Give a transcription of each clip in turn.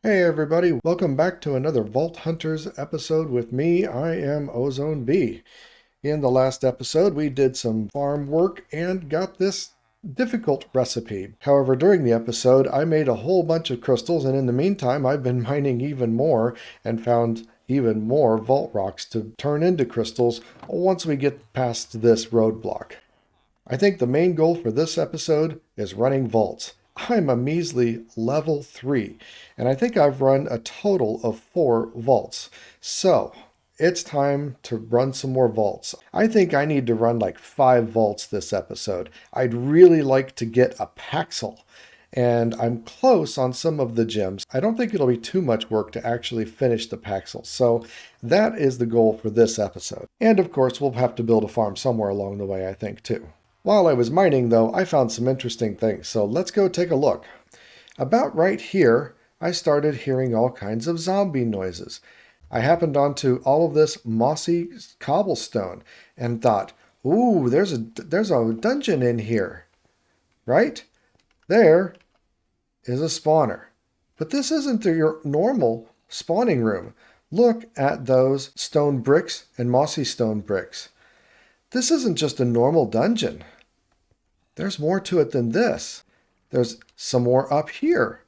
Hey everybody, welcome back to another Vault Hunters episode with me. I am OzoneB. In the last episode, we did some farm work and got this difficult recipe. However, during the episode, I made a whole bunch of crystals, and in the meantime, I've been mining even more and found even more vault rocks to turn into crystals once we get past this roadblock. I think the main goal for this episode is running vaults. I'm a measly level 3, and I think I've run a total of 4 vaults. So, it's time to run some more vaults. I think I need to run like 5 vaults this episode. I'd really like to get a Paxel, and I'm close on some of the gems. I don't think it'll be too much work to actually finish the Paxel, so that is the goal for this episode. And of course, we'll have to build a farm somewhere along the way, I think, too. While I was mining, though, I found some interesting things, so let's go take a look. About right here, I started hearing all kinds of zombie noises. I happened onto all of this mossy cobblestone and thought, ooh, there's a dungeon in here, right? There is a spawner. But this isn't your normal spawning room. Look at those stone bricks and mossy stone bricks. This isn't just a normal dungeon. There's more to it than this. There's some more up here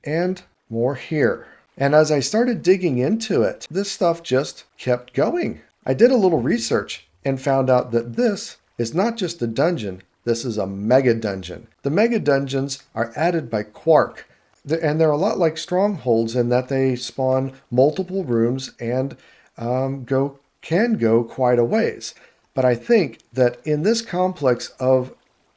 and more here. And as I started digging into it, this stuff just kept going. I did a little research and found out that this is not just a dungeon, this is a mega dungeon. The mega dungeons are added by Quark, and they're a lot like strongholds in that they spawn multiple rooms and can go quite a ways. But I think that in this complex of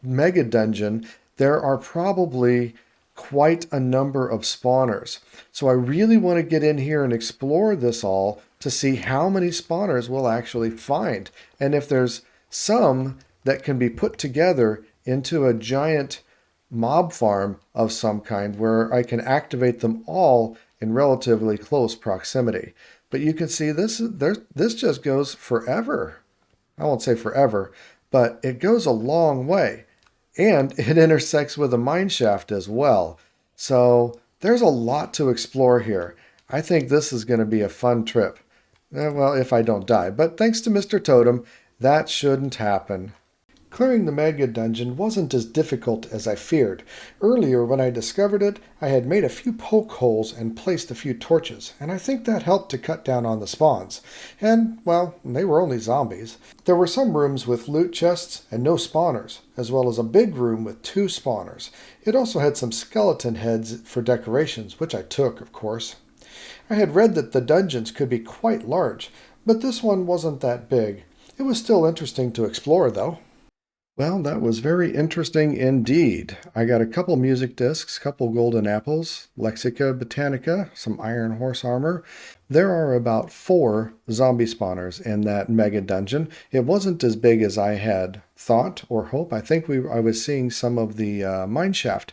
mega dungeon, there are probably quite a number of spawners. So I really want to get in here and explore this all to see how many spawners we'll actually find. And if there's some that can be put together into a giant mob farm of some kind where I can activate them all in relatively close proximity. But you can see this just goes forever. I won't say forever, but it goes a long way. And it intersects with a mine shaft as well. So there's a lot to explore here. I think this is going to be a fun trip. Well, if I don't die. But thanks to Mr. Totem, that shouldn't happen. Clearing the mega dungeon wasn't as difficult as I feared. Earlier, when I discovered it, I had made a few poke holes and placed a few torches, and I think that helped to cut down on the spawns. And, well, they were only zombies. There were some rooms with loot chests and no spawners, as well as a big room with 2 spawners. It also had some skeleton heads for decorations, which I took, of course. I had read that the dungeons could be quite large, but this one wasn't that big. It was still interesting to explore, though. Well, that was very interesting indeed. I got a couple music discs, couple golden apples, Lexica Botanica, some iron horse armor. There are about 4 zombie spawners in that mega dungeon. It wasn't as big as I had thought or hoped. I think I was seeing some of the mine shaft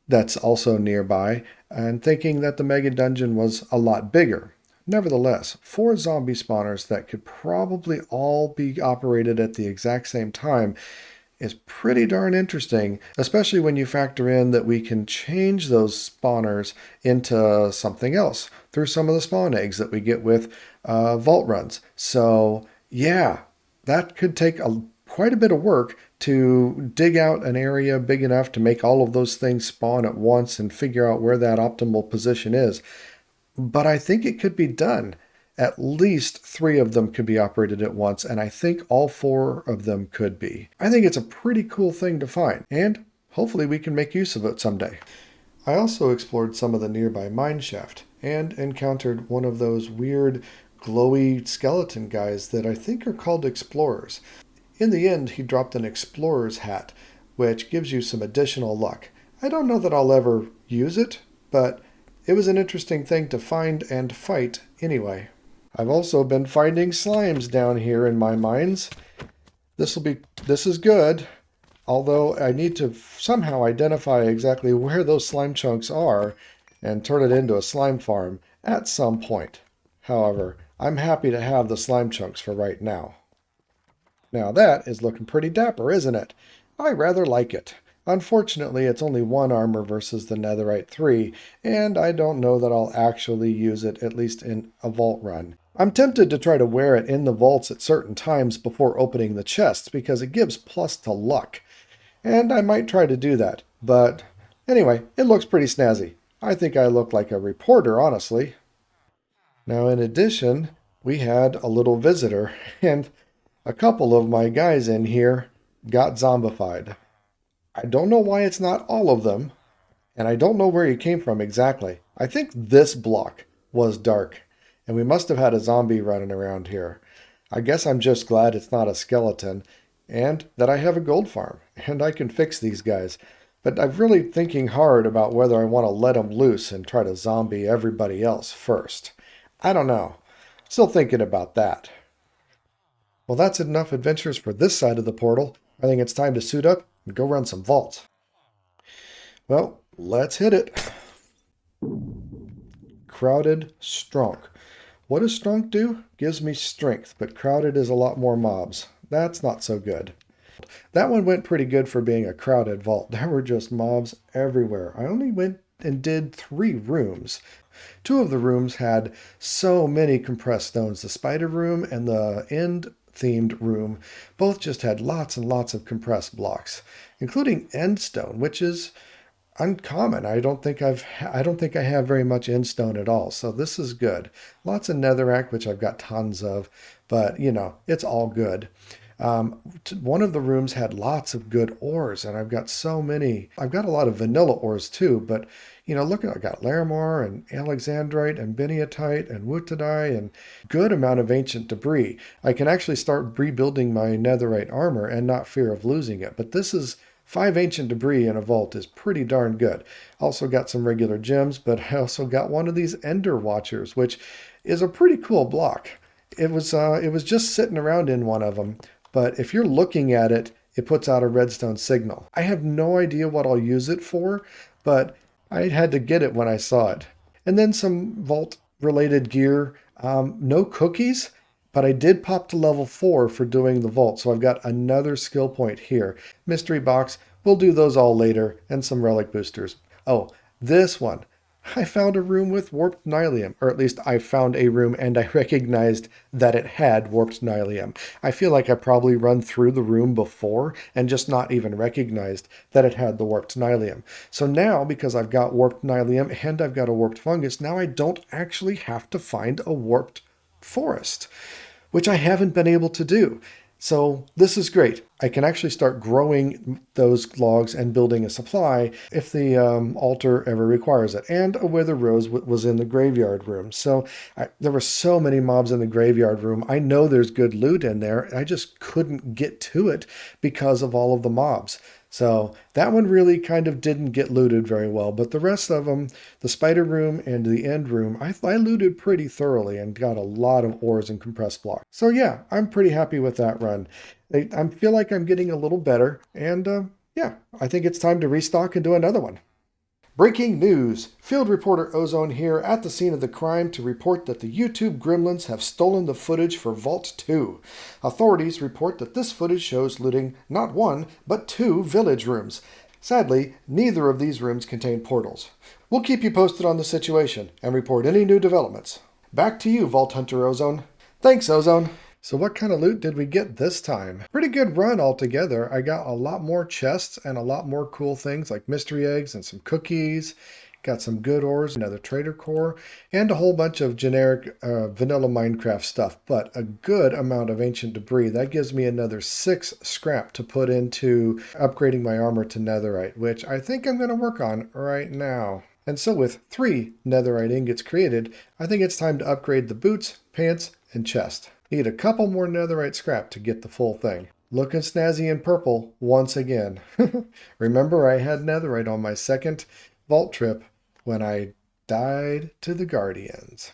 that's also nearby and thinking that the mega dungeon was a lot bigger. Nevertheless, 4 zombie spawners that could probably all be operated at the exact same time is pretty darn interesting, especially when you factor in that we can change those spawners into something else through some of the spawn eggs that we get with vault runs. So yeah, that could take quite a bit of work to dig out an area big enough to make all of those things spawn at once and figure out where that optimal position is. But I think it could be done. At least 3 of them could be operated at once, and I think all 4 of them could be. I think it's a pretty cool thing to find, and hopefully we can make use of it someday. I also explored some of the nearby mine shaft, and encountered one of those weird, glowy skeleton guys that I think are called explorers. In the end, he dropped an explorer's hat, which gives you some additional luck. I don't know that I'll ever use it, but it was an interesting thing to find and fight anyway. I've also been finding slimes down here in my mines. This is good, although I need to somehow identify exactly where those slime chunks are and turn it into a slime farm at some point. However, I'm happy to have the slime chunks for right now. Now that is looking pretty dapper, isn't it? I rather like it. Unfortunately, it's only one armor versus the netherite 3, and I don't know that I'll actually use it, at least in a vault run. I'm tempted to try to wear it in the vaults at certain times before opening the chests, because it gives plus to luck. And I might try to do that, but anyway, it looks pretty snazzy. I think I look like a reporter, honestly. Now, in addition, we had a little visitor, and a couple of my guys in here got zombified. I don't know why it's not all of them, and I don't know where he came from exactly. I think this block was dark, and we must have had a zombie running around here. I guess I'm just glad it's not a skeleton, and that I have a gold farm, and I can fix these guys. But I'm really thinking hard about whether I want to let them loose and try to zombie everybody else first. I don't know. Still thinking about that. Well, that's enough adventures for this side of the portal. I think it's time to suit up and go run some vaults. Well, let's hit it. Crowded Strong. What does Strong do? Gives me strength, but crowded is a lot more mobs. That's not so good. That one went pretty good for being a crowded vault. There were just mobs everywhere. I only went and did 3 rooms. 2 of the rooms had so many compressed stones. The spider room and the end themed room both just had lots and lots of compressed blocks, including end stone, which is uncommon. I don't think I have very much end stone at all. So this is good. Lots of netherrack, which I've got tons of, but you know, it's all good. One of the rooms had lots of good ores, and I've got so many. I've got a lot of vanilla ores too, but you know, look, I got Larimar and Alexandrite and Beniatite and Wootadite and good amount of ancient debris. I can actually start rebuilding my netherite armor and not fear of losing it. But this is 5 ancient debris in a vault is pretty darn good. Also got some regular gems, but I also got one of these Ender Watchers, which is a pretty cool block. It was just sitting around in one of them, but if you're looking at it, it puts out a redstone signal. I have no idea what I'll use it for, but I had to get it when I saw it. And then some vault related gear. No cookies, but I did pop to level 4 for doing the vault, so I've got another skill point here. Mystery box, we'll do those all later, and some relic boosters. Oh, this one. I found a room with warped nylium, or at least I found a room and I recognized that it had warped nylium. I feel like I probably run through the room before and just not even recognized that it had the warped nylium. So now, because I've got warped nylium and I've got a warped fungus, now I don't actually have to find a warped forest, which I haven't been able to do. So this is great. I can actually start growing those logs and building a supply if the altar ever requires it. And a wither rose was in the graveyard room. So there were so many mobs in the graveyard room. I know there's good loot in there. I just couldn't get to it because of all of the mobs. So that one really kind of didn't get looted very well, but the rest of them, the spider room and the end room, I looted pretty thoroughly and got a lot of ores and compressed blocks. So yeah, I'm pretty happy with that run. I feel like I'm getting a little better, and yeah, I think it's time to restock and do another one. Breaking news! Field reporter Ozone here at the scene of the crime to report that the YouTube gremlins have stolen the footage for Vault 2. Authorities report that this footage shows looting not 1, but 2 village rooms. Sadly, neither of these rooms contain portals. We'll keep you posted on the situation and report any new developments. Back to you, Vault Hunter Ozone. Thanks, Ozone. So what kind of loot did we get this time? Pretty good run altogether. I got a lot more chests and a lot more cool things like mystery eggs and some cookies. Got some good ores, another trader core, and a whole bunch of generic vanilla Minecraft stuff, but a good amount of ancient debris. That gives me another 6 scrap to put into upgrading my armor to netherite, which I think I'm going to work on right now. And so with 3 netherite ingots created, I think it's time to upgrade the boots, pants, and chest. Need a couple more netherite scrap to get the full thing. Looking snazzy in purple once again. Remember, I had netherite on my second vault trip when I died to the Guardians.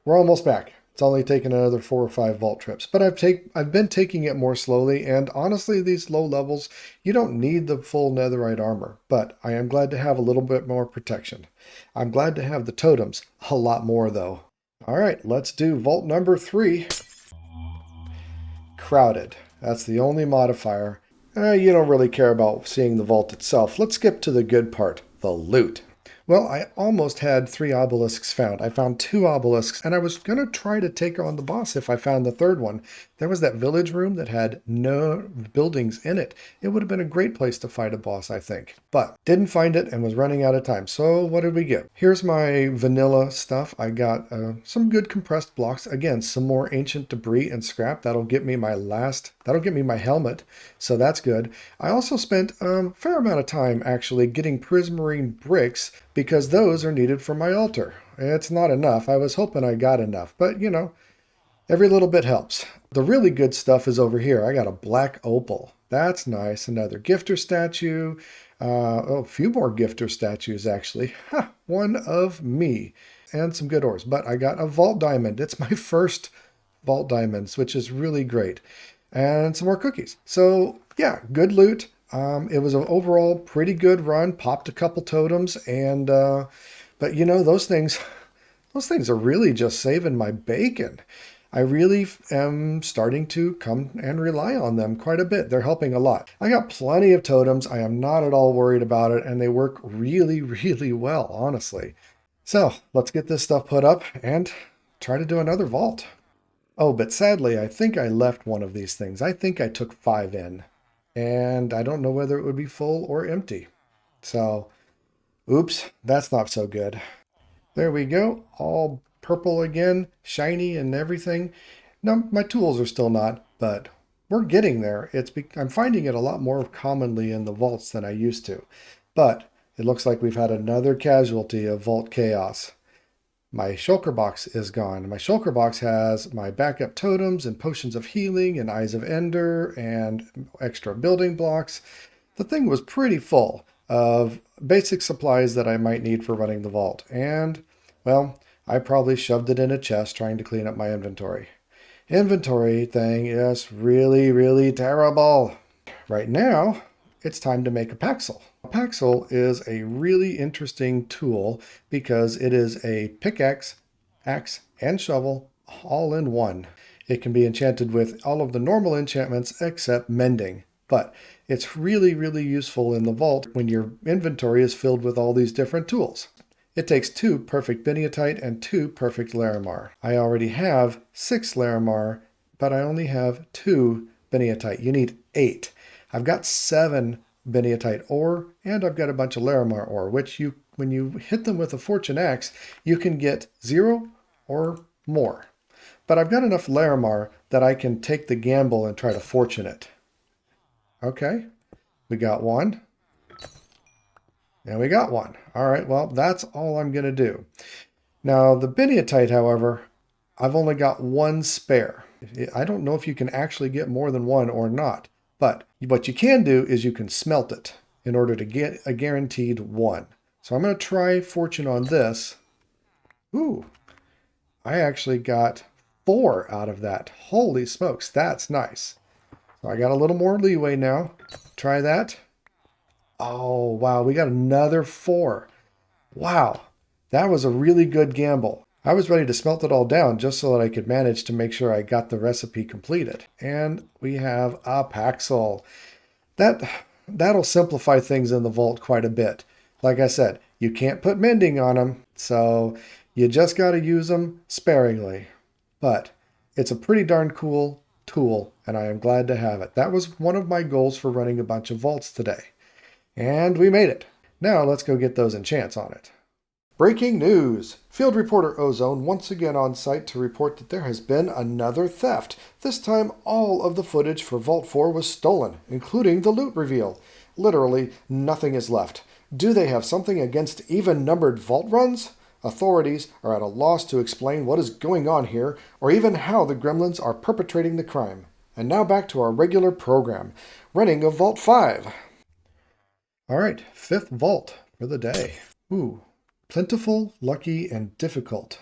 We're almost back. It's only taken another 4 or 5 vault trips, but I've been taking it more slowly, and honestly, these low levels, you don't need the full netherite armor, but I am glad to have a little bit more protection. I'm glad to have the totems, a lot more though. All right, let's do vault number 3. Crowded. That's the only modifier. You don't really care about seeing the vault itself. Let's skip to the good part, the loot. Well, I almost had 3 obelisks found. I found 2 obelisks, and I was going to try to take on the boss if I found the third one. There was that village room that had no buildings in it. It would have been a great place to fight a boss, I think. But didn't find it and was running out of time. So what did we get? Here's my vanilla stuff. I got some good compressed blocks. Again, some more ancient debris and scrap. That'll get me my helmet. So that's good. I also spent a fair amount of time actually getting prismarine bricks because those are needed for my altar. It's not enough. I was hoping I got enough, but every little bit helps. The really good stuff is over here. I got a black opal. That's nice. Another gifter statue. A few more gifter statues actually. One of me. And some good ores. But I got a vault diamond. It's my first vault diamonds, which is really great. And some more cookies. So yeah, good loot. It was an overall pretty good run. Popped a couple totems, and but those things are really just saving my bacon. I really am starting to come and rely on them quite a bit. They're helping a lot. I got plenty of totems. I am not at all worried about it, and they work really, really well, honestly. So let's get this stuff put up and try to do another vault. Oh, but sadly, I think I left one of these things. I think I took 5 in, and I don't know whether it would be full or empty. So, oops, that's not so good. There we go, all purple again, shiny and everything. Now, my tools are still not, but we're getting there. I'm finding it a lot more commonly in the vaults than I used to. But it looks like we've had another casualty of vault chaos. My shulker box is gone. My shulker box has my backup totems and potions of healing and eyes of ender and extra building blocks. The thing was pretty full of basic supplies that I might need for running the vault. And, well, I probably shoved it in a chest trying to clean up my inventory. Inventory thing is really, really terrible. Right now, it's time to make a Paxel. A Paxel is a really interesting tool because it is a pickaxe, axe, and shovel all in one. It can be enchanted with all of the normal enchantments except mending, but it's really, really useful in the vault when your inventory is filled with all these different tools. It takes 2 perfect biniatite and 2 perfect larimar. I already have 6 larimar, but I only have 2 biniatite. You need 8. I've got 7 biniatite ore, and I've got a bunch of larimar ore, which when you hit them with a fortune axe, you can get 0 or more. But I've got enough larimar that I can take the gamble and try to fortune it. Okay, we got one. And we got one. All right, well, that's all I'm going to do. Now, the biniatite, however, I've only got 1 spare. I don't know if you can actually get more than 1 or not. But what you can do is you can smelt it in order to get a guaranteed 1. So I'm going to try fortune on this. Ooh, I actually got 4 out of that. Holy smokes, that's nice. So I got a little more leeway now. Try that. Oh, wow, we got another 4. Wow, that was a really good gamble. I was ready to smelt it all down just so that I could manage to make sure I got the recipe completed. And we have a Paxel. That'll simplify things in the vault quite a bit. Like I said, you can't put mending on them, so you just got to use them sparingly. But it's a pretty darn cool tool, and I am glad to have it. That was one of my goals for running a bunch of vaults today. And we made it. Now let's go get those enchants on it. Breaking news! Field reporter Ozone once again on site to report that there has been another theft. This time all of the footage for Vault 4 was stolen, including the loot reveal. Literally nothing is left. Do they have something against even-numbered vault runs? Authorities are at a loss to explain what is going on here, or even how the gremlins are perpetrating the crime. And now back to our regular program, running of Vault 5. All right, 5th vault for the day. Ooh. Plentiful, lucky, and difficult.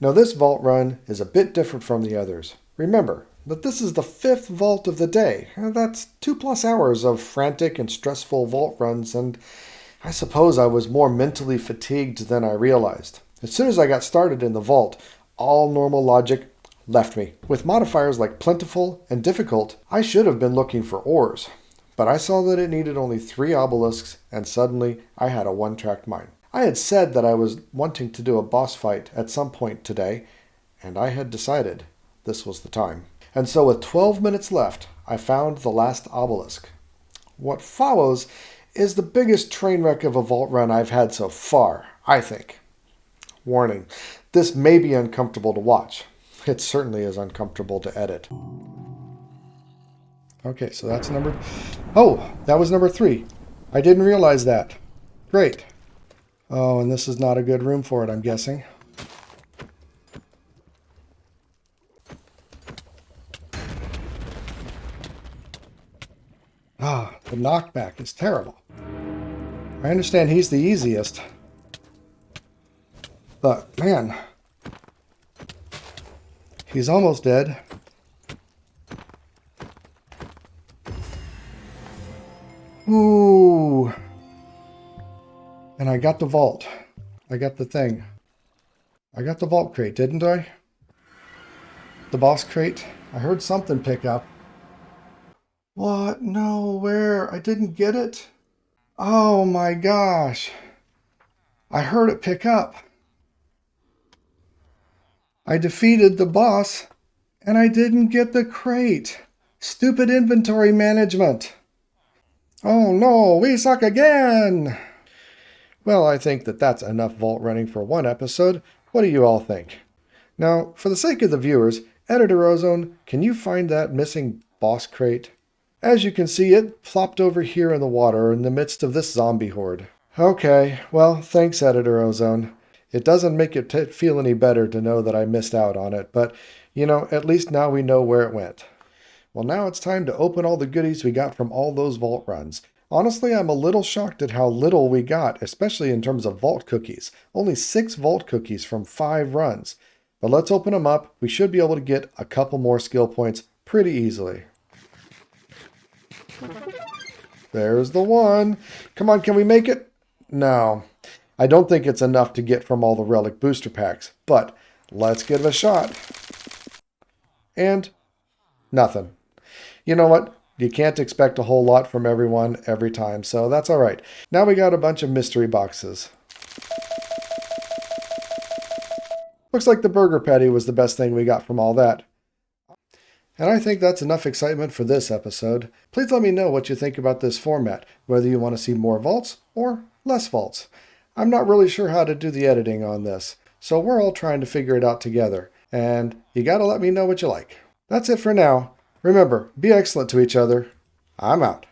Now this vault run is a bit different from the others. Remember that this is the 5th vault of the day. That's 2+ hours of frantic and stressful vault runs, and I suppose I was more mentally fatigued than I realized. As soon as I got started in the vault, all normal logic left me. With modifiers like plentiful and difficult, I should have been looking for ores. But I saw that it needed only 3 obelisks, and suddenly I had a one-track mind. I had said that I was wanting to do a boss fight at some point today, and I had decided this was the time. And so with 12 minutes left, I found the last obelisk. What follows is the biggest train wreck of a vault run I've had so far, I think. Warning, this may be uncomfortable to watch. It certainly is uncomfortable to edit. Okay, so that's number... Oh, that was number 3. I didn't realize that. Great. Oh, and this is not a good room for it, I'm guessing. Ah, the knockback is terrible. I understand he's the easiest. But, man, he's almost dead. Ooh. And I got the vault. I got the thing. I got the vault crate, didn't I? The boss crate. I heard something pick up. What? No, where? I didn't get it? Oh my gosh. I heard it pick up. I defeated the boss, and I didn't get the crate. Stupid inventory management. Oh no, we suck again! Well, I think that that's enough vault running for one episode. What do you all think? Now, for the sake of the viewers, Editor Ozone, can you find that missing boss crate? As you can see, it plopped over here in the water in the midst of this zombie horde. Okay, well, thanks, Editor Ozone. It doesn't make it feel any better to know that I missed out on it, but, you know, at least now we know where it went. Well, now it's time to open all the goodies we got from all those vault runs. Honestly, I'm a little shocked at how little we got, especially in terms of vault cookies. Only 6 vault cookies from 5 runs. But let's open them up. We should be able to get a couple more skill points pretty easily. There's the one. Come on, can we make it? No. I don't think it's enough to get from all the relic booster packs, but let's give it a shot. And nothing. You know what? You can't expect a whole lot from everyone every time, so that's all right. Now we got a bunch of mystery boxes. Looks like the burger patty was the best thing we got from all that. And I think that's enough excitement for this episode. Please let me know what you think about this format, whether you want to see more vaults or less vaults. I'm not really sure how to do the editing on this, so we're all trying to figure it out together. And you gotta let me know what you like. That's it for now. Remember, be excellent to each other. I'm out.